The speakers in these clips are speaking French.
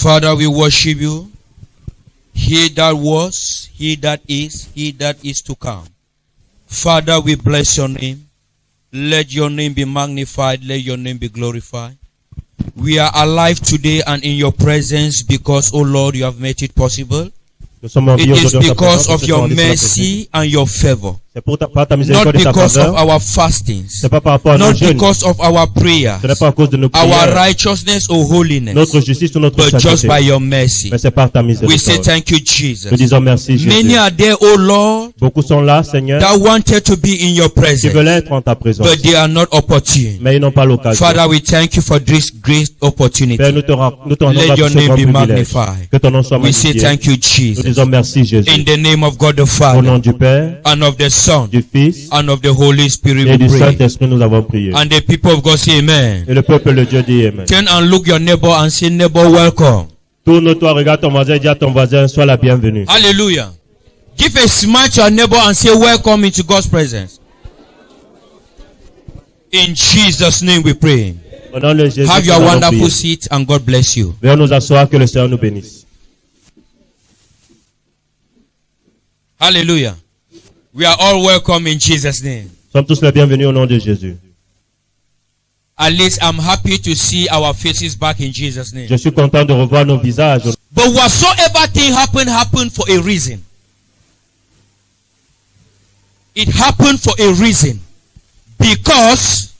Father, we worship you. He that was, he that is to come. Father, we bless your name. Let your name be magnified. Let your name be glorified. We are alive today and in your presence because, oh Lord, you have made it possible. It is because of your mercy and your favor. Not because of our fastings. Not because of our prayers, our righteousness or holiness, but just by your mercy. We say thank you, Jesus. Many are there, oh Lord, that wanted to be in your presence, but they are not opportune. Father, we thank you for this great opportunity. Let your name be magnified. We say thank you, Jesus. In the name of God the Father, and of the Son, du Fils, and of the Holy Spirit, et we du pray. Saint-Esprit, nous avons prié. And the people of God say amen. Et le peuple de Dieu dit amen. Turn and look your neighbor and say, neighbor, welcome. Tourne-toi, regarde ton voisin et dis à ton voisin, sois la bienvenue. Hallelujah. Give a smile to your neighbor and say, welcome into God's presence. In Jesus' name we pray. Au nom de Jésus, Have your nous allons wonderful prier. seat and God bless you. Venons nous asseoir, que le Seigneur nous bénisse. Hallelujah. We are all welcome in Jesus' name. Nous sommes tous les bienvenus au nom de Jésus. At least I'm happy to see our faces back in Jesus' name. Je suis content de revoir nos visages. But whatsoever thing happened for a reason. It happened for a reason. Because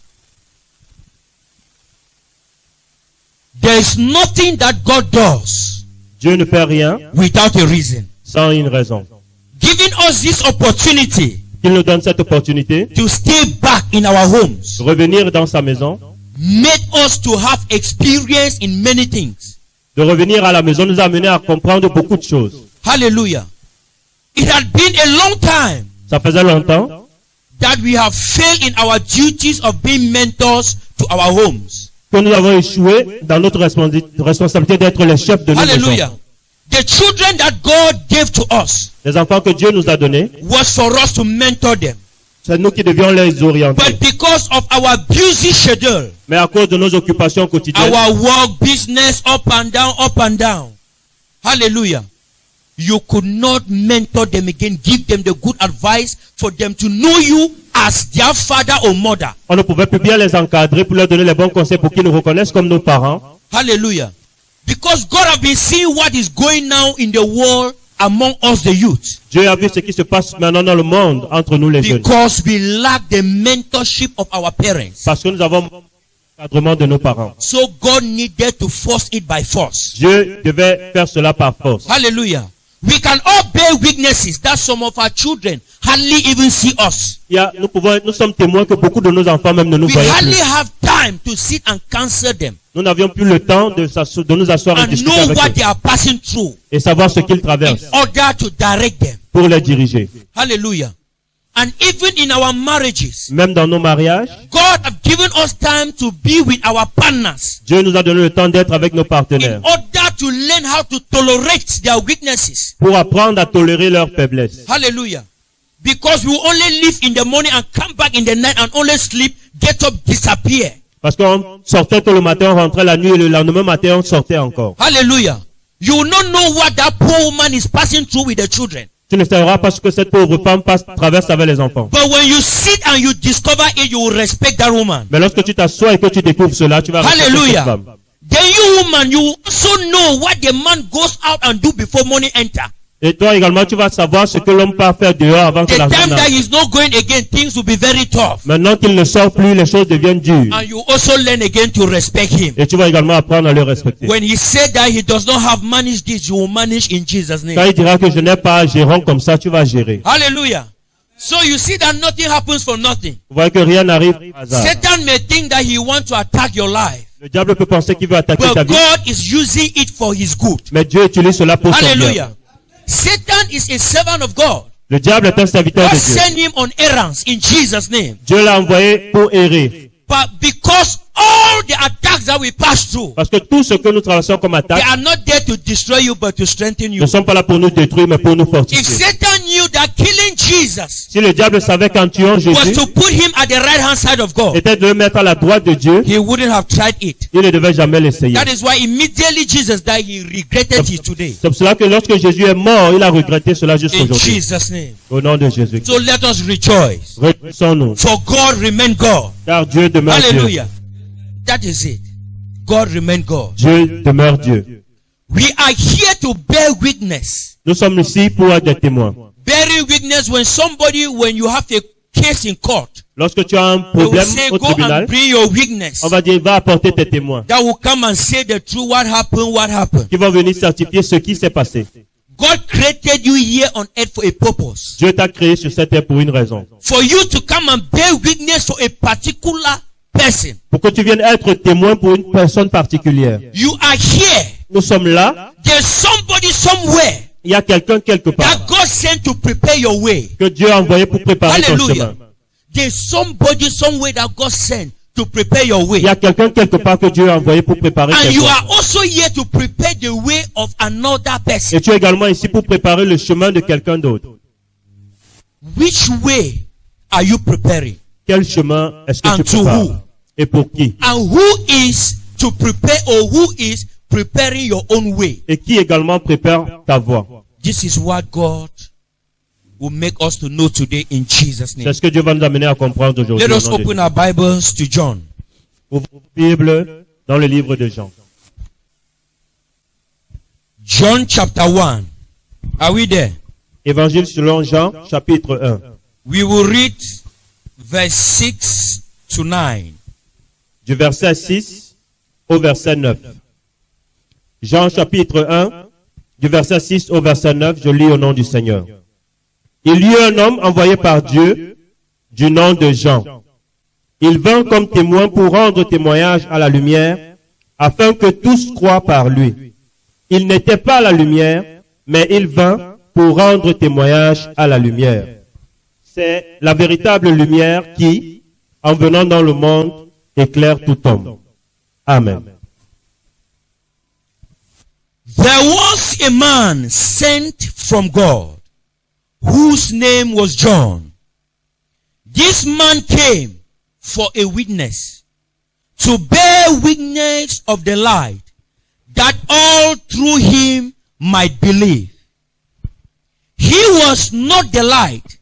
there is nothing that God does Dieu ne fait rien without a reason. sans une raison. Giving us this opportunity Il nous donne cette opportunité to stay back in our homes, de revenir dans sa maison, made us to have experience in many things. de revenir à la maison, nous a amené à comprendre beaucoup de choses. Hallelujah. It had been a long time Ça faisait longtemps that we have failed in our duties of being mentors to our homes. que nous avons échoué dans notre responsabilité d'être les chefs de nos Hallelujah. maisons. The children that God gave to us Les enfants que Dieu nous a donnés, was for us to mentor them. c'est nous qui devions les orienter. But because of our busy schedule, Mais à cause de nos occupations quotidiennes, our work, business, up and down. Hallelujah. You could not mentor them again, give them the good advice for them to know you as their father or mother. on ne pouvait plus bien les encadrer pour leur donner les bons conseils pour qu'ils nous reconnaissent comme nos parents. Hallelujah. Because God has been seeing what is going now in the world among us, the youth. Dieu a vu ce qui se passe maintenant dans le monde entre nous les jeunes. Because we lack the mentorship of our parents. Parce que nous avons l'encadrement de nos parents. So God needed to force it by force. Dieu devait faire cela par force. Hallelujah. We can all bear weaknesses that some of our children hardly even see us. Nous sommes témoins que beaucoup de nos enfants même ne nous We voyaient hardly plus. have time to sit and counsel them Nous n'avions plus le temps de nous asseoir et and discuter know avec what eux they are passing through et savoir ce qu'ils in traversent order to direct them. pour les diriger. Hallelujah. And even in our marriages, Même dans nos mariages, God has given us time to be with our partners Dieu nous a donné le temps d'être avec nos in partenaires order to learn how to tolerate their weaknesses. pour apprendre à tolérer leurs faiblesses. Hallelujah. Because we only live in the morning and come back in the night and only sleep, get up, disappear. Parce qu'on sortait tôt le matin, on rentrait la nuit et le lendemain matin, on sortait encore. Hallelujah. You will not know what that poor woman is passing through with the children. Tu ne sauras pas ce que cette pauvre femme traverse avec les enfants. But when you sit and you discover it, you will respect that woman. Mais lorsque tu t'assois et que tu découvres cela, tu vas respecter cette Hallelujah. femme. Then you woman, you also know what the man goes out and do before morning enter. Et toi également, tu vas savoir ce que l'homme peut faire dehors avant que The la time femme that n'arrive. he's not going again, things will be very tough. Maintenant qu'il ne sort plus, les choses deviennent dures. And you also learn again to respect him. Et tu vas également apprendre à le respecter. When he said that he does not have managed this, you will manage in Jesus' Quand name. il dira que je n'ai pas gérant comme ça, tu vas gérer. Hallelujah. So you see that nothing happens for nothing. Vous voyez que rien n'arrive par hasard. Satan may think that he wants to attack your life, Le diable peut penser qu'il veut attaquer ta but vie, God is using it for his good. mais Dieu utilise cela pour son bien. Hallelujah. Satan is a servant of God. Le diable est un serviteur God de Dieu. sent him on errands in Jesus' name. Dieu l'a envoyé pour errer. But because all the attacks that we pass through, Parce que tout ce que nous traversons comme they attaque are not there to destroy you, but to strengthen you. ne sont pas là pour nous détruire, mais pour nous If fortifier. Satan knew that killing Jesus Si le diable savait qu'en tuant was Jésus, to put him at the right hand side of God, était de le mettre à la droite de Dieu, he wouldn't have tried it. il ne devait jamais l'essayer. That is why immediately Jesus died, he regretted his today. C'est pour cela que lorsque Jésus est mort, il a regretté cela jusqu'à In aujourd'hui. Jesus' name. Au nom de Jésus. So let us rejoice. Réjouissons-nous, For God remain God. car Dieu demeure Dieu. Hallelujah. That is it. God remain God. Dieu demeure Dieu. We are here to bear witness. Nous sommes ici pour être des témoins. Bearing witness when you have a case in court. Lorsque tu as un They will problème say, au go and tribunal, bring your witness. on va dire, va apporter tes témoins That will come and say the truth, what happened. qui vont venir certifier ce qui s'est passé. God created you here on earth for a purpose. Dieu t'a créé sur cette terre pour une raison. For you to come and bear witness for a particular person. Pour que tu viennes être témoin pour une personne particulière. You are here. Nous sommes là. There's somebody somewhere Il y a quelqu'un quelque part that God sent to prepare your way. que Dieu a envoyé pour préparer ton Hallelujah. chemin. There's somebody somewhere that God sent to prepare your way. Il y a quelqu'un quelque part que Dieu a envoyé pour préparer And tes you voies. are also here to prepare the way of another person. Et tu es également ici pour préparer le chemin de quelqu'un d'autre. Which way are you preparing? Quel chemin est-ce que And tu to prépares? who? Et pour qui? And who is to prepare, or who is preparing your own way? Et qui également prépare ta voie? This is what God will make us to know today in Jesus' C'est name. ce que Dieu va nous amener à comprendre aujourd'hui. Let au us nom de open our Bibles to John. Ouvrons la Bible dans le livre de Jean. John chapter 1. Are we there? Évangile selon Jean, chapitre 1. We will read verse 6 to 9. Du verset 6 au verset 9. Jean chapitre 1, du verset 6 au verset 9, je lis au nom du Seigneur. Il y eut un homme envoyé par Dieu du nom de Jean. Il vint comme témoin pour rendre témoignage à la lumière, afin que tous croient par lui. Il n'était pas la lumière, mais il vint pour rendre témoignage à la lumière. C'est la véritable lumière qui, en venant dans le monde, éclaire tout homme. Amen. There was a man sent from God, whose name was John. This man came for a witness, to bear witness of the light, that all through him might believe. He was not the light,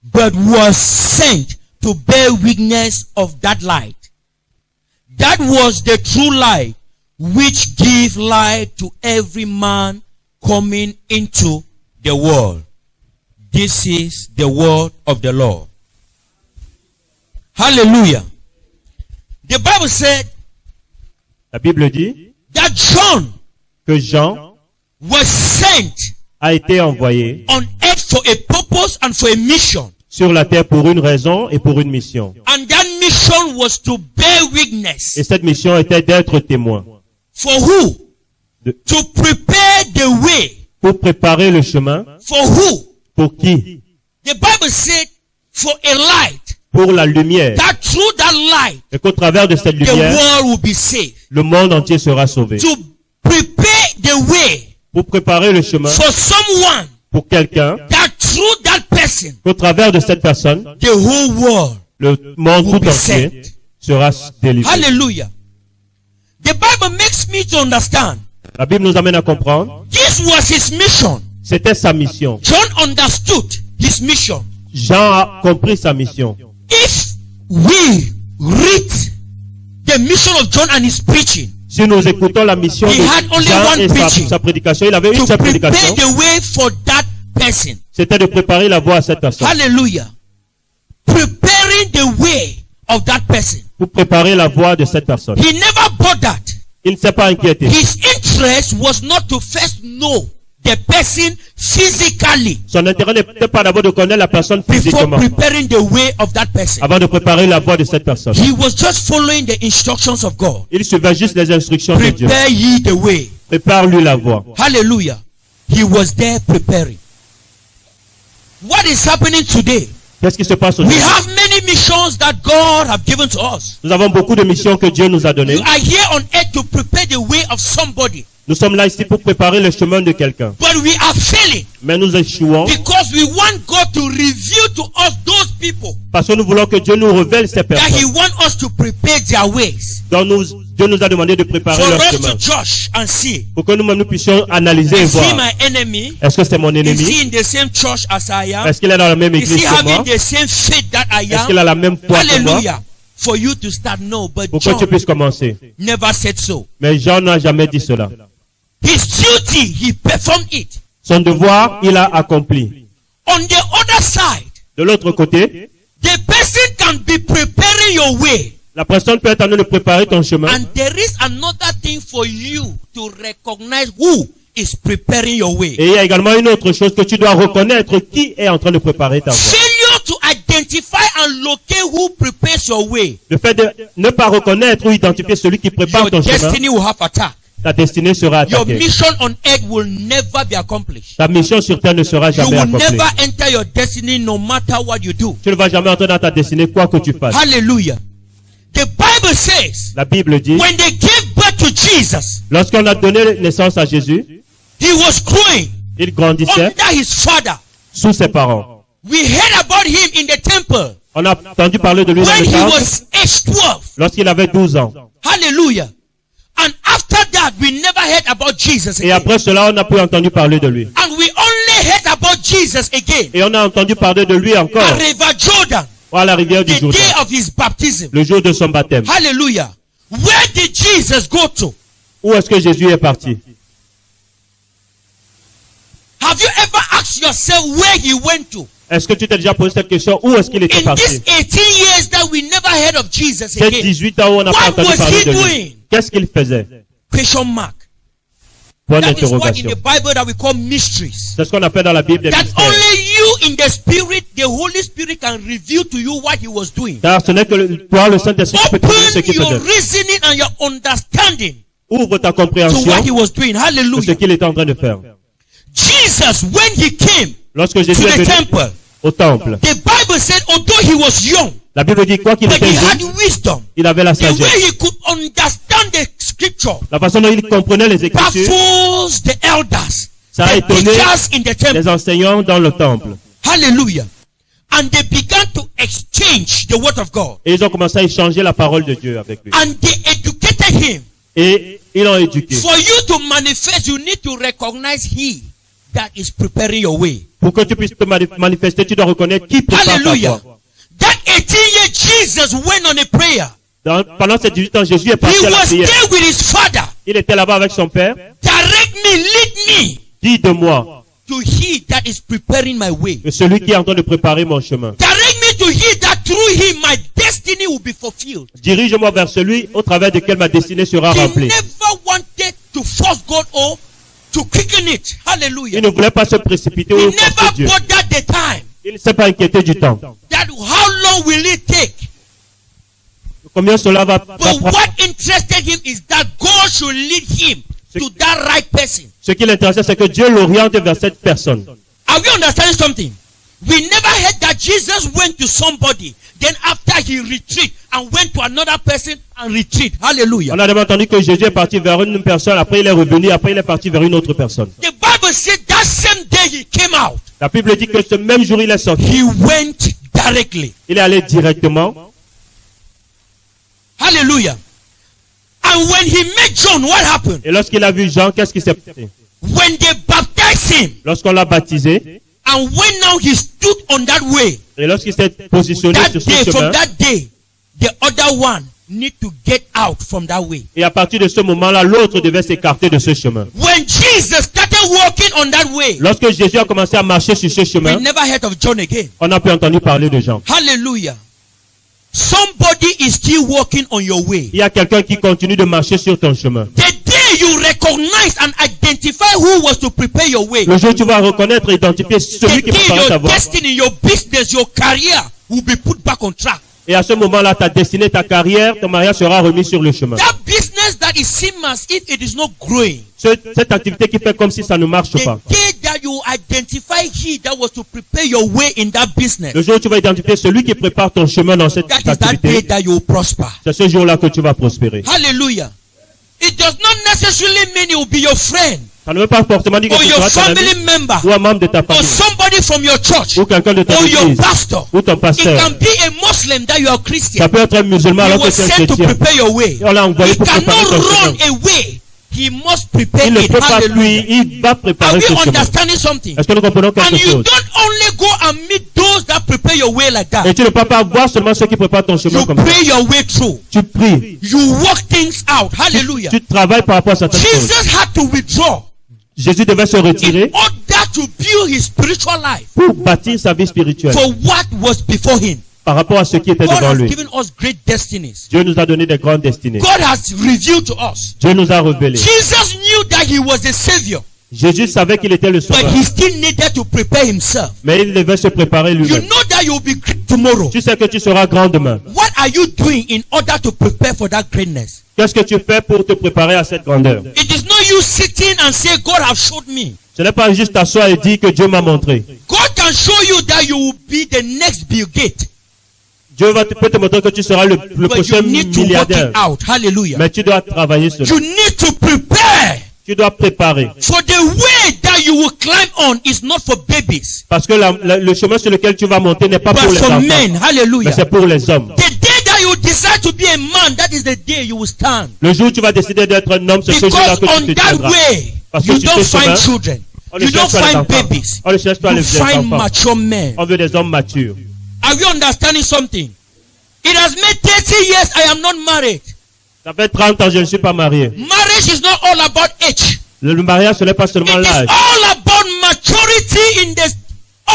but was sent to bear witness of that light. That was the true light, which give light to every man coming into the world. This is the word of the Lord. Hallelujah. The Bible said La Bible dit that John que Jean was sent a été envoyé on earth for a purpose and for a mission. sur la terre pour une raison et pour une mission. And that mission was to bear witness. Et cette mission était d'être témoin. For who? De- To prepare the way. Pour préparer le chemin. For who? Pour qui? The Bible said for a light. Pour la lumière. That through that light, Et qu'au travers de cette the lumière, world will be saved. le monde entier sera sauvé. To prepare the way Pour préparer le chemin for someone, pour quelqu'un, that through that person, qu'au travers de cette personne, the whole world. le monde Will tout be entier saved. sera délivré. Hallelujah. The Bible makes me to understand. La Bible nous amène à comprendre, This was his mission. c'était sa mission. John understood his mission. Jean a compris sa mission. If we read the mission of John and his preaching, Si nous écoutons la mission He had de only Jean one et preaching. sa prédication, il avait une to seule prepare prédication, the way for that person. c'était de préparer la voie à cette personne. Hallelujah. Preparing the way of that person. Pour préparer la voie de cette personne. He never bothered. Il ne s'est pas inquiété. His interest was not to first know the person physically Son intérêt n'était pas d'abord de connaître la personne before physiquement, preparing the way of that person. avant de préparer la voie de cette personne. He was just following the instructions of God. Il suivait juste les instructions de Dieu. Prepare ye the way. Prépare-lui la voie. Hallelujah. He was there preparing. What is happening today? Qu'est-ce qui se passe We aujourd'hui? have many missions that God have given to us. Nous avons beaucoup de missions que Dieu nous a données. You are here on earth to prepare the way of somebody. Nous sommes là ici pour préparer le chemin de quelqu'un. But we are failing Mais nous échouons because we want God to reveal to us those people parce que nous voulons que Dieu nous révèle ces that He personnes. wants us to prepare their ways. Donc Dieu nous a demandé de préparer For leur us chemin. to judge and see. Pour que nous-mêmes nous puissions analyser et Is he voir. my enemy? Est-ce que c'est mon Is ennemi? he in the same church as I am? Est-ce qu'il est dans la même Is église he que moi? having the same faith that I Est-ce qu'il a am? la même foi que moi? Hallelujah. For you to start, no, but Pour que tu John puisses commencer. never said so. Mais Jean n'a jamais dit cela. His duty, he performed it. Son devoir, il a accompli. On the other side, De l'autre côté, the person can be preparing your way. la personne peut être en train de préparer ton chemin. And there is another thing for you to recognize who is preparing your way. Et il y a également une autre chose que tu dois reconnaître qui est en train de préparer ta voie. Failure to identify and locate who prepares your way, Le fait de ne pas reconnaître ou identifier celui qui prépare your ton chemin, destiny will have attack. ta destinée sera Your attaquée. mission on earth will never be accomplished. Ta mission sur terre ne sera You jamais will accomplie. never enter your destiny no matter what you do. Tu ne vas jamais entrer dans ta destinée quoi que tu fasses. Hallelujah. The Bible says, La Bible dit, when they gave birth to Jesus, lorsqu'on a donné naissance à Jésus, he was growing il grandissait under his father. sous ses parents. We heard about him in the temple On a entendu parler de lui dans when le he temple was age 12. lorsqu'il avait 12 ans. Hallelujah. And after that, we never heard about Jesus Et again. après cela, on n'a plus entendu parler de lui. And we only heard about Jesus again Et on a entendu parler de lui encore at River Jordan, à la rivière du the Jourdain, day of his baptism. le jour de son baptême. Hallelujah. Where did Jesus go to? Où est-ce que Jésus est parti? Have you ever asked yourself where he went to? Est-ce que tu t'es déjà posé cette question? Où est-ce qu'il était In parti? these 18 years that we never heard of Jesus Ces again. 18 ans où on n'a pas What entendu was parler he de lui. doing? Qu'est-ce qu'il faisait? Question mark. Point That is what in d'interrogation. the Bible that we call mysteries. C'est ce qu'on appelle dans la Bible des That mystères. only you in the spirit, the Holy Spirit can reveal to you what he was doing. Car ce n'est que toi, le Saint-Esprit, qui peut te dire ce Open qu'il your faisait. reasoning and your understanding Ouvre ta to what compréhension he was doing. de ce Hallelujah. qu'il était en train de faire. Jesus, when he came Lorsque to Jésus est the venu temple, au temple, the Bible said, although he was young, la Bible dit quoi qu'il but était he had jeune, wisdom. il avait la The sagesse. way he could understand the scripture La façon dont il comprenait les Écritures, baffles the elders, ça a the étonné teachers in the temple. les enseignants dans le temple. Hallelujah. And they began to exchange the word of God. Et ils ont commencé à échanger la parole de Dieu avec lui. And they educated him. Et ils l'ont éduqué. For you to manifest, you need to recognize he that is preparing your way. Pour que tu puisses te manifester, tu dois reconnaître qui prépare ta Hallelujah. voie. That 18-year Jesus went on a prayer. Pendant ces 18 ans, Jésus est He parti à la was prière. there with his father. Il était là-bas avec son père. Direct me, lead me Dis de moi, to he that is preparing my way. celui qui est en train de préparer mon chemin. Direct me to he that through him my destiny will be fulfilled. Dirige-moi vers celui au travers duquel ma destinée sera He remplie. never wanted to force God or to quicken it. Hallelujah. Il ne voulait pas se précipiter He ou never forcer Dieu. bothered the time. Il ne s'est pas inquiété du temps. That how long will it take? Combien cela va But prendre? what interested him is that God should lead him to that right person. Ce qui l'intéressait, c'est que Dieu l'oriente vers cette personne. Are we understanding something? We never heard that Jesus went to somebody, then after he retreated and went to another person and retreated. Hallelujah. On a d'abord entendu que Jésus est parti vers une personne, après il est revenu, après il est parti vers une autre personne. The Bible said that same day he came out, La Bible dit que ce même jour il est sorti. he went directly. Il est allé directement. Hallelujah. And when he met John, what happened? Et lorsqu'il a vu Jean, qu'est-ce qui s'est passé? When they baptized him, Lorsqu'on l'a baptisé, and when now he stood on that way, et lorsqu'il s'est positionné that sur ce day, chemin, from that day, the other one need to get out from that way. et à partir de ce moment-là, l'autre devait s'écarter de ce chemin. When Jesus started walking on that way, Lorsque Jésus a commencé à marcher sur ce we chemin, never heard of John again. on n'a plus entendu parler de Jean. Hallelujah. Somebody is still walking on your way. Il y a quelqu'un qui continue de marcher sur ton chemin. The day you recognize and identify who was to prepare your way, Le jour où tu vas reconnaître et identifier the celui qui day préparait ta your voie. destiny, your business, your career will be put back on track. Et à ce moment-là, ta destinée, ta carrière, ton mariage sera remis sur le chemin. That business that is seem as if it is not growing, Cette activité qui fait comme si ça ne marche the pas. day that that you identify he that was to prepare your way in that business, Le jour où tu vas identifier celui qui prépare ton chemin dans cette that is that day activité, that you will prosper. c'est ce jour-là que tu vas prospérer. Hallelujah. It does not necessarily mean he will be your friend Ça ne veut pas forcément dire que or tu your seras ton ami family member ou un membre de ta or famille somebody from your church ou quelqu'un de ta or your église pastor. ou ton It pasteur. can be a Muslim that you are Christian. Ça peut être un musulman He alors que was tu es sent to chrétien. prepare your way. Et on l'a envoyé He pour cannot préparer ton run chemin. away. He must prepare Il ne it. peut pas Hallelujah. fuir, il va Are préparer we ce chemin. understanding something? Est-ce que nous comprenons And quelque you chose? don't only go and meet those that prepare your way like that. Et tu ne peux pas voir seulement ceux qui préparent ton chemin You comme ça. pray your way through. Tu pries. You work things out. Hallelujah. Tu travailles par rapport à certaines choses. Jesus had to withdraw Jésus devait se in retirer order to build his spiritual life pour bâtir sa vie spirituelle for what was before him. par rapport à ce qui était God devant has lui. given us great destinies. Dieu nous a donné des grandes destinées. God has revealed to us. Dieu nous a révélé. Jesus knew that he was the savior, Jésus savait qu'il était le but sauveur, he still needed to prepare himself. mais il devait se préparer You lui-même. know that you will be great tomorrow. Tu sais que tu seras grand demain. What are you doing in order to prepare for that greatness? Qu'est-ce que tu fais pour te préparer à cette grandeur? It is not you sitting and say, God have showed me. Ce n'est pas juste t'asseoir et dire que Dieu m'a montré. God can show you that you will be the next Bill Gates, Dieu peut te montrer que tu seras le but prochain you need to work milliardaire. it out. Hallelujah. Mais tu dois travailler cela. You need to prepare. Tu dois préparer. For the way that you will climb on is not for babies, Parce que le chemin sur lequel tu vas monter n'est pas but pour les for enfants, men. mais Hallelujah. c'est pour les hommes. The day that you decide to be a man, that is the day you will stand. Le jour où tu vas décider d'être un homme, c'est ce jour-là Because que on tu te that tiendras. way, Parce que you sur don't ce find chemin, children. on ne You don't cherche pas les find enfants. babies. On ne cherche pas You les find enfants. mature men. On veut des hommes matures. Are you understanding something? It has made 30 years I am not married. Ça fait 30 ans, je ne suis pas marié. Marriage is not all about age. Le mariage, ce n'est pas seulement It is l'âge. all about maturity in the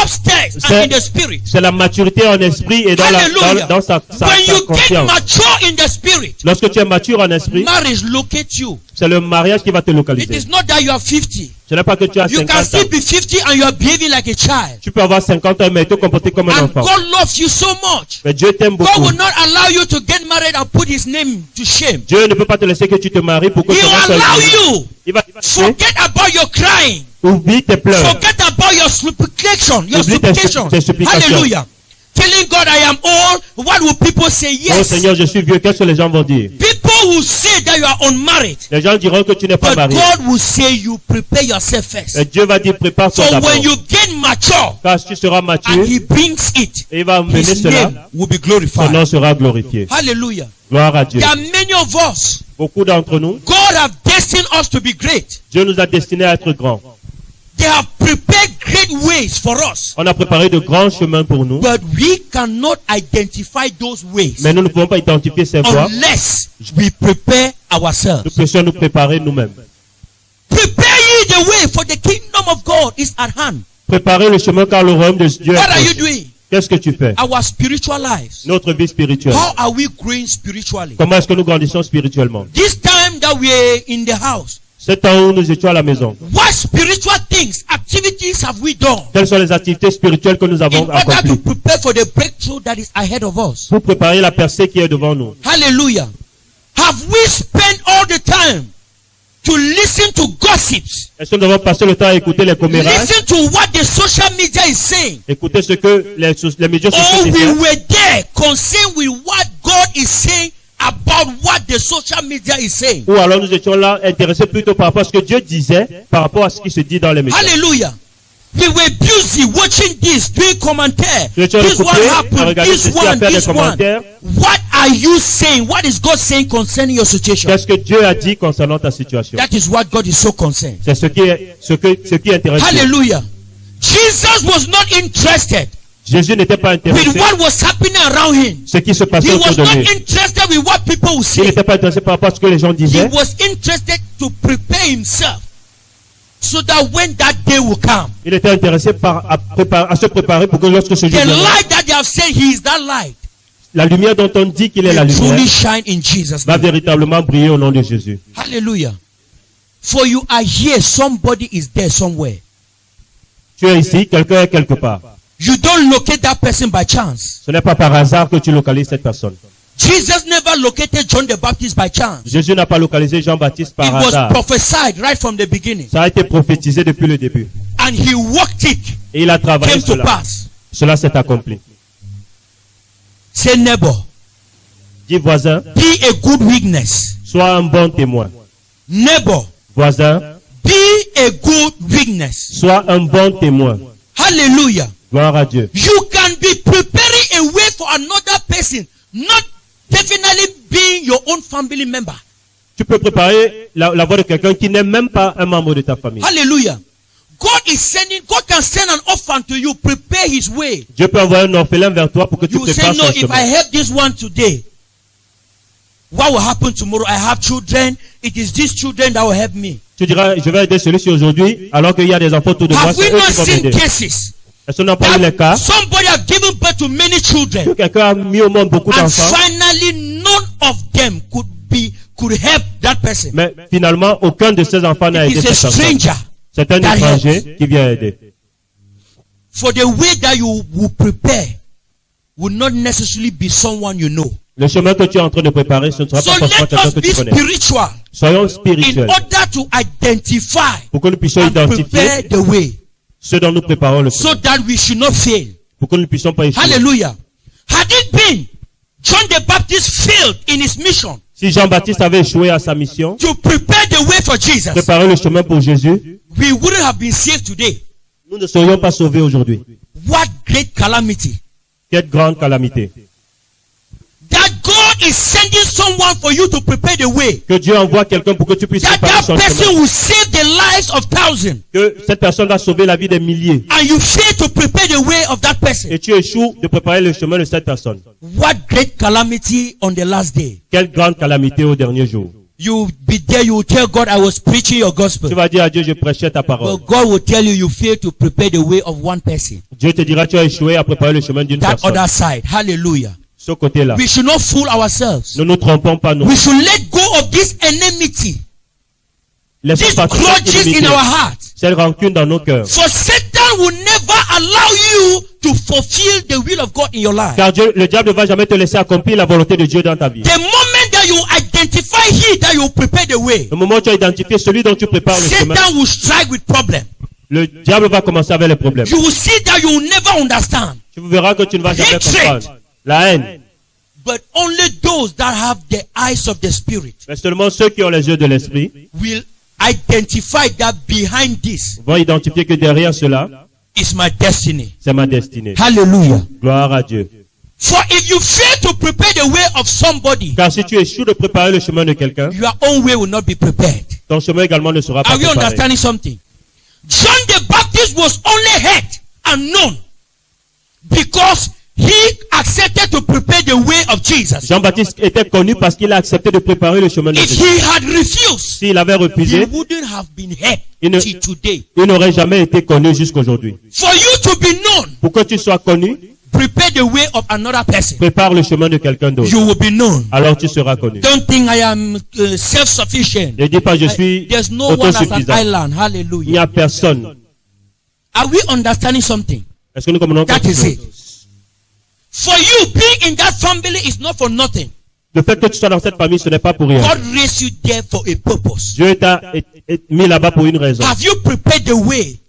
upstairs and in the spirit. C'est la maturité en esprit et dans, Hallelujah. dans sa When you get confiance. mature in the spirit, Lorsque tu es mature en esprit, marriage locates you. c'est le mariage qui va te It localiser. is not that you are 50. Ce n'est pas que tu as You 50 can ans. still be 50 and you are behaving like a child. Tu peux avoir 50 ans, mais te comporter comme un And enfant. God loves you so much. Mais Dieu t'aime God beaucoup. will not allow you to get married and put his name to shame. Dieu ne peut pas te laisser que tu te maries pour que He ton will nom soit allow élevé. you. Il va te laisser. Forget about your crying. Oublie tes pleurs. Forget about your supplication. Your Oublie tes supplications. supplications. Hallelujah. Telling God I am old. What will people say? Oh Yes. Seigneur, je suis vieux. Qu'est-ce que les gens vont dire? People will say that you are unmarried. Les gens diront que tu n'es pas But marié. God will say you prepare yourself first. Et Dieu va dire prépare-toi So d'abord. when you get mature Quand tu seras mature, and he brings it, et il va mener his cela, name will be son glorified. nom sera glorifié. Hallelujah. Gloire à Dieu. There are many of us. Beaucoup d'entre nous, God have destined us to be great. Dieu nous a destinés à être grands. They have prepared great ways for us. On a préparé de grands chemins pour nous, But we cannot identify those ways mais nous ne pouvons pas identifier ces voies. unless we prepare ourselves. Nous puissions nous préparer nous-mêmes. Prepare ye the way, for the kingdom of God is at hand. Préparer le chemin car le royaume de Dieu est What are you proche. doing? Qu'est-ce que tu fais? Our spiritual lives. Notre vie spirituelle. How are we growing spiritually? Comment est-ce que nous grandissons spirituellement? This time that we're in the house, Ce temps où nous étions à la maison, what spiritual things, activities have we done quelles sont les activités spirituelles que nous in avons order to accomplies prepare for the breakthrough that is ahead of us? pour préparer la percée qui est devant nous? Hallelujah. Have we spent all the time to listen to gossips? Est-ce que nous avons passé le temps à écouter les commérages, Listen to what the social media is saying? écouter ce que les médias Or sociaux we disent? were there concerned with what God is saying about what the social media is saying? Ou alors nous étions là intéressés plutôt par rapport à ce que Dieu disait, par rapport à ce qui se dit dans les médias. Hallelujah. We were busy watching this, doing commentaire. Nous étions This one occupés à happened, regarder this ceci, à one, faire des this one. commentaires. What are you saying? What is God saying concerning your situation? Qu'est-ce que Dieu a dit concernant ta situation? That is what God is so concerned. C'est ce qui intéresse Dieu. Hallelujah. Jesus was not interested Jésus n'était pas intéressé with what was happening around him. ce qui se He passait autour was de not lui. interested with what people would Il say. n'était pas intéressé par rapport à ce que les gens He disaient. was interested to prepare himself so that when that day will come, Il était intéressé à se préparer pour que lorsque ce jour the viendra, light that they have said he is that light la lumière dont on dit qu'il est la will lumière truly shine in Jesus' va name. véritablement briller au nom de Jésus. Hallelujah. For you are here, somebody is there somewhere. Tu es ici, quelqu'un est quelque part. You don't locate that person by chance. Ce n'est pas par hasard que tu localises cette personne. Jesus never located John the Baptist by chance. Jésus n'a pas localisé Jean-Baptiste It par was hasard. prophesied right from the beginning. Ça a été prophétisé depuis le début. And and he worked it, Et il a travaillé came to cela. pass. Cela s'est accompli. Say, neighbor, Dis voisin, be a good witness. sois un bon témoin. Neighbor, Voisin, be a good witness. sois un bon témoin. Hallelujah. Gloire à Dieu. You can be preparing a way for another person, not definitely being your own family member. Tu peux préparer la voie de quelqu'un qui n'est même pas un membre de ta famille. Hallelujah. God can send an orphan to you, prepare his way. Dieu peut envoyer un orphelin vers toi pour que tu You say, prépares no, son if I chemin. help this one today, what will happen tomorrow? I have children. It is these children that will help me. Tu diras, je vais aider celui-ci aujourd'hui, alors qu'il y a des enfants autour de moi, Have c'est we eux not qui vont seen m'aider. cases Est-ce qu'on n'a pas eu les cas somebody have given birth to many que children, quelqu'un a mis au monde beaucoup and d'enfants, finally none of them could help that person? mais finalement, aucun de ces enfants n'a It aidé is a cette personne. stranger. C'est un that étranger qui vient aider. For the way that you will prepare will not necessarily be someone you know. Le chemin que tu es en train de préparer, ce ne sera So pas forcément let quelqu'un us que be tu connais. spiritual Soyons in spirituels order to identify pour que nous puissions and prepare identifier the way, ce dont nous préparons le so chemin, that we should not fail. pour que nous ne puissions pas échouer. Hallelujah. Had it been John the Baptist failed in his mission Si Jean-Baptiste avait échoué à sa mission, to prepare the way for Jesus, préparer le chemin pour Jésus, we wouldn't have been saved today. nous ne serions pas sauvés aujourd'hui. What great calamity. Quelle grande calamité. That God is sending someone for you to prepare the way. Que Dieu envoie quelqu'un pour que tu puisses That préparer son person chemin. will save the lives of thousands. Que cette personne va sauver la vie des milliers. And you fail to prepare the way of that person. Et tu échoues de préparer le chemin de cette personne. What great calamity on the last day. Quelle grande calamité au dernier jour. You will be there, you will tell God, I was preaching your Tu gospel. vas dire à Dieu, je prêchais ta parole. But God will tell you, you failed to prepare the way of one person. Dieu te dira, tu as échoué à préparer le chemin d'une That personne. other side. Hallelujah. Ce côté-là. We should not fool ourselves. Ne nous trompons pas, nous. We should let go of this enmity, Laissons these partir cette grudges in inimité, our hearts. cette rancune dans nos cœurs. For Satan will never allow you to fulfill the will of God in your life. Car Dieu, le diable ne va jamais te laisser accomplir la volonté de Dieu dans ta vie. The moment that you identify he that you prepare the way, Le moment où tu as identifié celui dont tu prépares le chemin, Satan will strike with problem. le diable va commencer avec les problèmes. You will see that you will never understand. Tu verras que tu ne vas jamais Hatred. comprendre. La haine. But only those that have the eyes of the Spirit Mais seulement ceux qui ont les yeux de l'esprit will identify that behind this vont identifier que derrière cela, is my destiny. c'est ma destinée. Hallelujah. Gloire à Dieu. For if you fail to prepare the way of somebody, Car si tu échoues de préparer le chemin de quelqu'un, your own way will not be prepared. ton chemin également ne sera pas Are we préparé. understanding something? John the Baptist was only heard and known because he accepted to prepare the way of Jesus. Jean-Baptiste était connu parce qu'il a accepté de préparer le chemin de If Jésus. he had refused, S'il avait he refusé, wouldn't have been heard Il ne- till today. il n'aurait jamais été connu jusqu'aujourd'hui. For you to be known, Pour que tu sois connu, prepare the way of another person. prépare le chemin de quelqu'un d'autre. You will be known. Alors tu seras connu. Don't think I am self-sufficient. Ne dis pas je suis There's no one as an autosuffisant. island. Il n'y Hallelujah. a personne. Are we understanding something? Est-ce que nous comprenons That quelque is chose? it. For you, being in that family is not for nothing. Le fait que tu sois dans cette famille, ce n'est pas pour rien. God raised you there for a purpose. Dieu t'a mis là-bas pour une raison. Have you prepared the way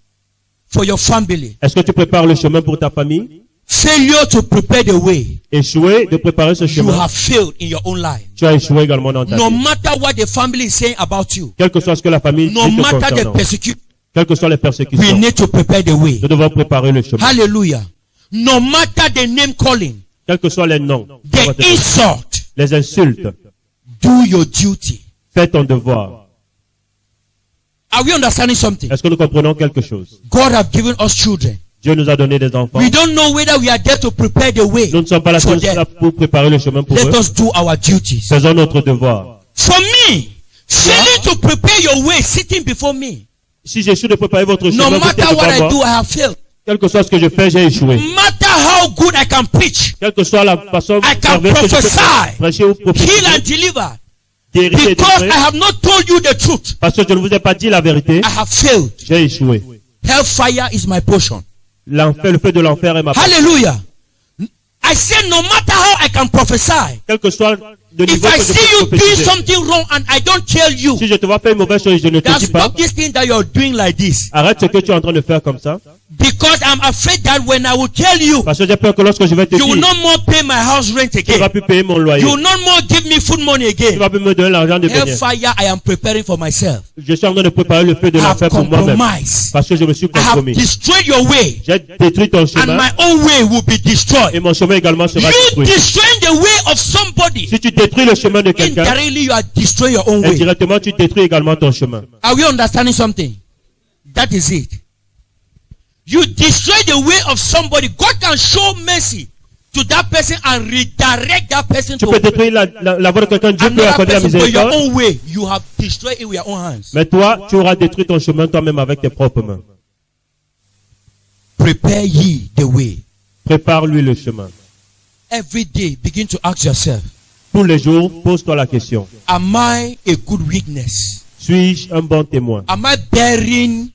for your family? Est-ce que tu prépares le chemin pour ta famille? Failure to prepare the way, Échouer de préparer ce you chemin. have failed in your own life. Tu as échoué également dans ta No vie. matter what the family is saying about you, Quel que soit ce que la famille no dit te matter the concernant, persecution, quelles que soient les we persécutions, need to prepare the way. nous devons préparer le chemin. Hallelujah. No matter the name calling, Quels que soient les noms, the insult, les insultes, do your duty. fais ton devoir. Are we understanding something? Est-ce que nous comprenons quelque chose? God have given us children. Dieu nous a donné des enfants. We don't know whether we are there to prepare the way. Nous ne sommes pas là for tous them. là pour préparer le chemin pour Let eux. us do our duties. Faisons notre devoir. For me, failing to prepare your way, sitting before me, Si j'échoue de préparer votre no chemin, vous êtes matter what devant I do, moi. I have failed. Quel que soit ce que je fais, j'ai échoué. No matter how good I can preach, Quelle que soit la façon I can merveilleuse que je peux prophesy, prêcher ou heal prophétiser, and deliver, guérir et because I délivrer, have not told you the truth, parce que je ne vous ai pas dit la vérité, I have failed. j'ai échoué. Hellfire is my portion. L'enfer, le feu de l'enfer est ma part. Hallelujah. I said no matter how I can prophesy, Quelle que soit de If niveau I que je see peux you doing prophétiser. something wrong and I don't tell you, Si je te vois faire une mauvaise chose et je ne te that dis pas, stop this thing that you're doing like this. arrête ce que tu es en train de faire comme ça. Because I'm afraid that when I will tell you, Parce que j'ai peur que lorsque je vais te you will dire, no more pay my house rent tu ne vas again. plus payer mon loyer. You will no more give me food money Tu ne again. vas plus me donner l'argent de venir. Hellfire, I am preparing for myself. Je suis en train de préparer le feu de I have l'enfer pour moi-même. compromised. Parce que je me suis I have compromis. destroyed your way, J'ai détruit ton and chemin my own way will be destroyed. et mon chemin également sera You détruit. destroying the way of somebody, Si tu détruis le chemin de quelqu'un, indirectly you are destroying your own way. indirectement tu détruis également ton chemin. Are we understanding something? That is it. You destroy the way of somebody. God can show mercy to that person and redirect that person Tu to peux détruire la voie de quelqu'un, Dieu peut another accorder la person, but your miséricorde. own way. You have destroyed it with your own hands. Mais toi, tu auras détruit ton chemin toi-même avec tes propres mains. Prepare ye the way. Prépare-lui le chemin. Every day, begin to ask yourself, Tous les jours, pose-toi la question. am I a good witness? Suis-je un bon témoin? Am I bearing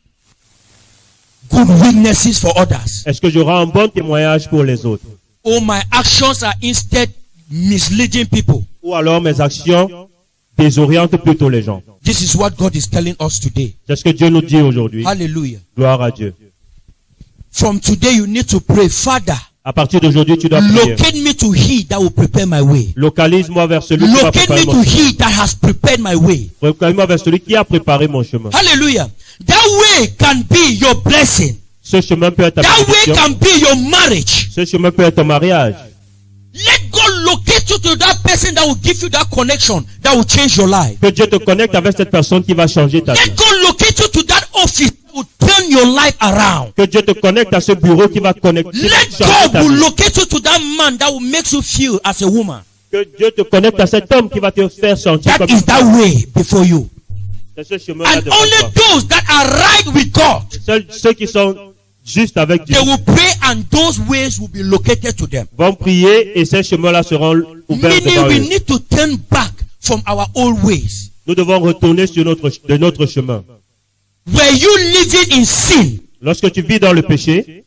good witnesses for others? Est-ce que j'aurai un bon témoignage pour les autres? Or my actions are instead misleading people? Ou alors mes actions désorientent plutôt les gens? This is what God is telling us today. C'est ce que Dieu nous dit aujourd'hui. Hallelujah. Gloire à Dieu. From today, you need to pray, Father, À partir d'aujourd'hui, tu dois prier. locate me to he that will prepare my way. Localise-moi vers celui qui va Locate préparer me mon to chemin. he that has prepared my way. Localise-moi vers celui qui a préparé mon chemin. Hallelujah. That way can be your blessing. Ce chemin peut être ta That way bénédiction. can be your marriage. Ce chemin peut être ton mariage. Let God locate you to that person that will give you that connection that will change your life. Que Dieu te connecte avec cette personne qui va changer ta vie. Let God locate you to that office that will turn your life around. Que Dieu te connecte à ce bureau qui va connecter, Let changer God ta will vie. locate you to that man that will make you feel as a woman. Que Dieu te connecte à cet homme qui va te faire sentir That comme is that way before you. c'est ce chemin-là And devant only toi. those that are right with God, Seuls ceux qui sont justes avec Dieu they will pray and those ways will be located to them. vont prier et ces chemins-là seront ouverts Meaning devant we eux. need to turn back from our old ways. Nous devons retourner sur notre chemin. Were you living in sin? Lorsque tu vis dans le péché,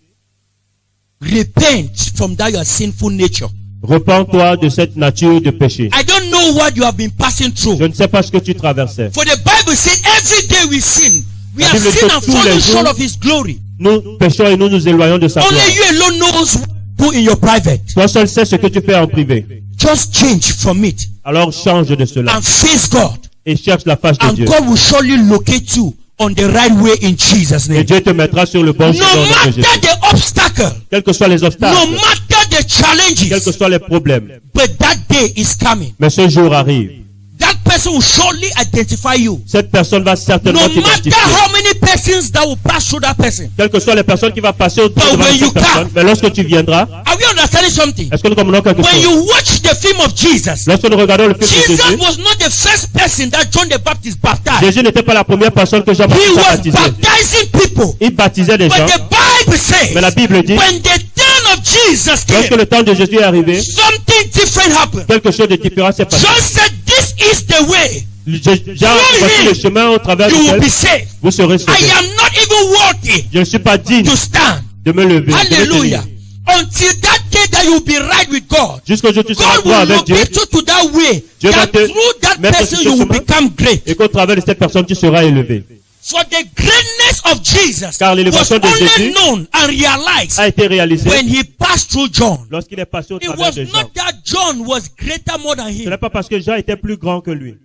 Repent from that your sinful nature. repens-toi de cette nature de péché. I don't know what you have been passing Je through. ne sais pas ce que tu traversais. For the Bible says every day we sin. We La have Bible sinned dit and tous fallen les short jours, of His glory. Nous péchons et nous nous éloignons de sa gloire. Only you alone knows what you do in your private. Toi seul sais ce que tu fais en privé. Just change from it Alors change de cela and face God. et cherche la face de And Dieu. God will surely locate you on the right way in Jesus' Et name. Dieu te mettra sur le bon No chemin au nom de matter Jésus. the obstacle, Quels que soient les no obstacles, matter the quels que challenges, soient les problèmes, but that day is coming. mais ce jour arrive. That person will surely identify you. Cette personne va No certainement matter t'identifier. how many persons that will pass through that person. Quelles que soient les personnes qui vont passer autour But de when you cette personne, come- mais lorsque tu viendras, Are we understanding something? est-ce que nous comprenons quelque When chose? you watch the film of Jesus, Lorsque nous regardons le film de Jesus Jésus, was not the first person that John the Baptist baptized. Jésus n'était pas la première personne que He Jean-Baptiste a was baptisée. baptizing people. Il baptisait des But gens, the Bible mais la says, Bible dit, when the turn of Jesus lorsque came, le temps de Jésus est arrivé, something different happened. quelque chose de différent s'est passé. John said, this is the way. Jean, voici le chemin au travers You will duquel be saved. vous serez I sauvés. am not even worthy Je ne suis pas digne to stand. de me lever. de me Hallelujah. tenir. Until that day that you will be right with God. Jusqu'au jour où tu seras God droit will avec Dieu locate you to that way. Dieu va That te through that mettre person sur you ce will chemin. become great. et qu'au travers de cette personne tu seras élevé. For the greatness of Jesus Car was l'élévation de only Jésus known and realized a été réalisé when he passed through John. lorsqu'il est passé au It travers was de Jean. not that John was greater more than Ce him. n'est pas parce que Jean était plus grand que lui.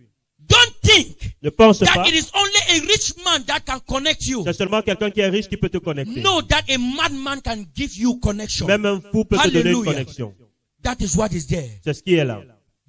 Don't think Ne pense pas. that it is only a rich man that can connect you. C'est seulement quelqu'un qui est riche qui peut te connecter. Know that a madman can give you connection. Même un fou peut te donner une Hallelujah. connexion. That is what is there. C'est ce qui est là.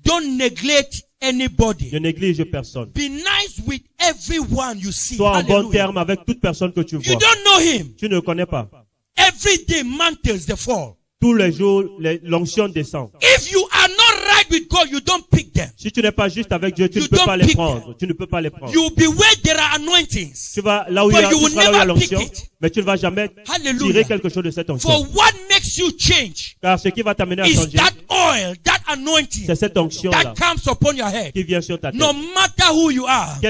Don't neglect anybody. Ne néglige personne. Be nice with everyone you see. Sois en bon Hallelujah. terme avec toute personne que tu You vois. don't know him. Tu ne le connais pas. Every day mantles the fall. Tous les jours, l'onction descend. If you are not right with God, you don't pick them. Si tu n'es pas juste avec Dieu, tu You ne peux don't pas les pick prendre. Tu ne peux pas les prendre. You will be where there are anointings. Tu vas là où il y But a, you tu will seras là où il y a never pick l'onction, it. mais tu ne vas jamais Hallelujah. tirer quelque chose de cette onction. For what makes you change Car ce qui va t'amener à is changer, that oil, that anointing c'est cette onction-là that comes upon your head. qui vient sur ta tête. No matter who you are, Qui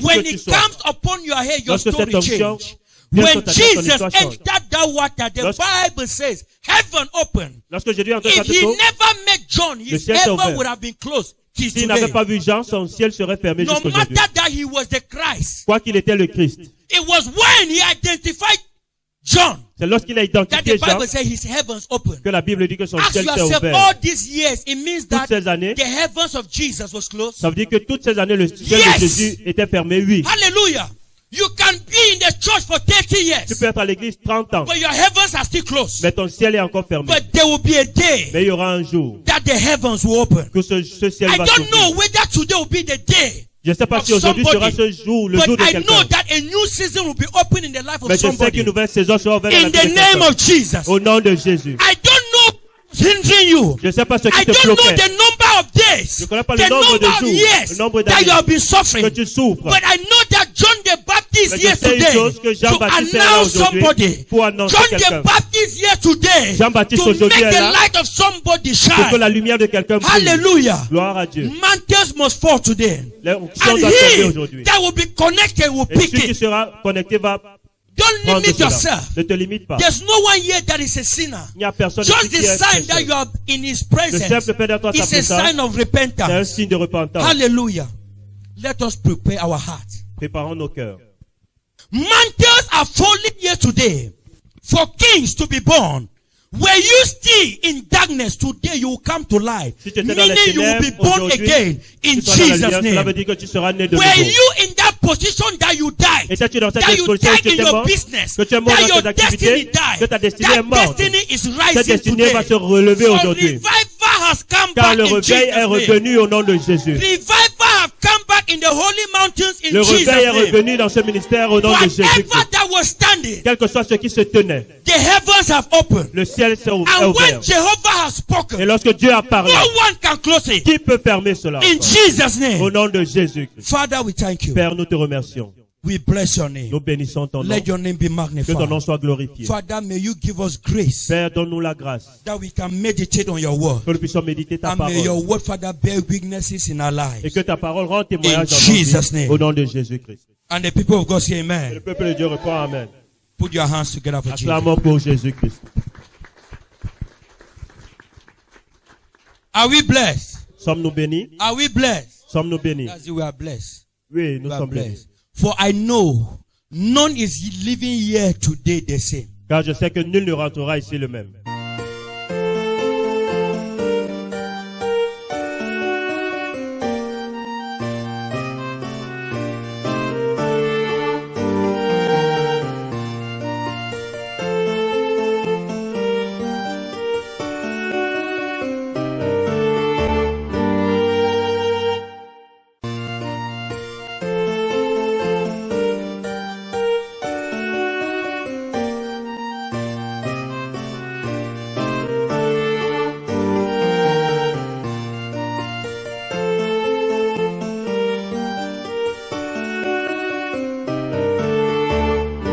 when que tu it sois. comes upon your head, your Lorsque story cette onction change. vient When sur ta tête, ton Jesus histoire change. entered that water, the Lorsque- Bible says, heaven opened. Lorsque Jésus est entré dans If cette he eau, never met John, his ciel s'est heaven ouvert. would have been closed till S'il n'avait today. pas vu Jean, son ciel serait fermé No jusqu'aujourd'hui. matter that he was the Christ, Quoi qu'il était le Christ. it was when he identified John C'est lorsqu'il a that the identifié Jean Bible says his heavens opened. que la Bible dit que son Ask ciel s'est yourself, ouvert. all these years, it means Toutes that ces années, the heavens of Jesus was closed. ça veut dire que toutes ces années, le ciel Yes. de Jésus était fermé, oui. Hallelujah. You can be in the church for 30 Tu years, peux être à l'église 30 ans, but your heavens are still closed. mais ton ciel est encore fermé. But there will be a day Mais il y aura un jour that the heavens will open. que ce ciel I va don't know s'ouvrir. whether today will be the day, Je ne sais pas of si aujourd'hui sera somebody, ce jour, le but jour de I know quelqu'un. that a new season will be open in the life of Mais je sais somebody. qu'une nouvelle saison sera ouverte dans la In vie the de name quelqu'un. of Jesus. Au nom de Jésus. I don't know what's hindering you. Je ne sais pas ce I qui te don't know bloquait. the number of days, Je ne connais pas the le nombre de number of jours, years le nombre that you d'années have been suffering. que tu souffres. But I know that John the Baptist Mais je here sais une today chose que to Jean-Baptiste est là announce aujourd'hui somebody. pour annoncer John quelqu'un. the Baptist here today Jean-Baptiste to aujourd'hui make est the là light of somebody pour que shine. la lumière de quelqu'un brille. Hallelujah. Gloire à Dieu. Mantles must fall today. Les onctions And doivent tomber he aujourd'hui. that will be connected will Et pick celui qui it. sera connecté va Don't prendre limit cela. yourself. Ne te limite pas. There's no one here that is a sinner. Il n'y a personne Just ici the qui est sign that pécheur. you are in his Le presence simple fait d'être à ta is a présence, sign of c'est un repentance. signe de repentance. Hallelujah. Let us prepare our hearts. Préparons nos cœurs. Mantles are falling here today for kings to be born. Were you still in darkness, today you will come to light. Si tu étais dans les Meaning you will be ténèbres born aujourd'hui, again in tu seras dans la Jesus' lumière, cela veut name. dire que tu seras né de Were nouveau. you in that position that you died? Étais-tu dans cette That you position où died tu in étais your mort, business? que tu es mort That dans your tes destiny activités, que ta died? destinée est That morte. destiny is Cette rising destinée today. va se relever So aujourd'hui. revival has come Car back le in réveil est Jesus' name. revenu au nom de Jésus. Revival have come back in the holy mountains in Le Jesus' réveil est name. revenu dans ce ministère au nom de Jésus. Whatever that was standing, Quel que soit ce qui se tenait, the heavens have opened. le ciel s'est And ouvert. when Jehovah has Et spoken, lorsque Dieu a parlé, no one can close it. qui peut fermer cela? In Jesus' Au name. nom de Jésus-Christ. Father, we thank you. Père, nous te remercions. We bless your name. Nous bénissons ton nom. Let your name be Que ton nom magnified. soit glorifié. Father, may you give us grace Père, donne-nous la grâce that we can meditate on your word. que nous puissions méditer ta And may your parole. word, Father, bear witnesses in our Et lives. que ta parole rende témoignage In dans nos Jesus' vies. name. Au nom de Jésus-Christ. And the people of God say Et le amen. peuple de Dieu répond Amen. Put your hands together for Jesus. Acclamons pour Jésus-Christ. Are we blessed? Sommes-nous bénis? Are we blessed? Sommes-nous bénis? That's it, we are blessed. Oui, nous We are sommes bénis. blessed. For I know none is living here today the same. Car je sais que nul ne rentrera ici le même.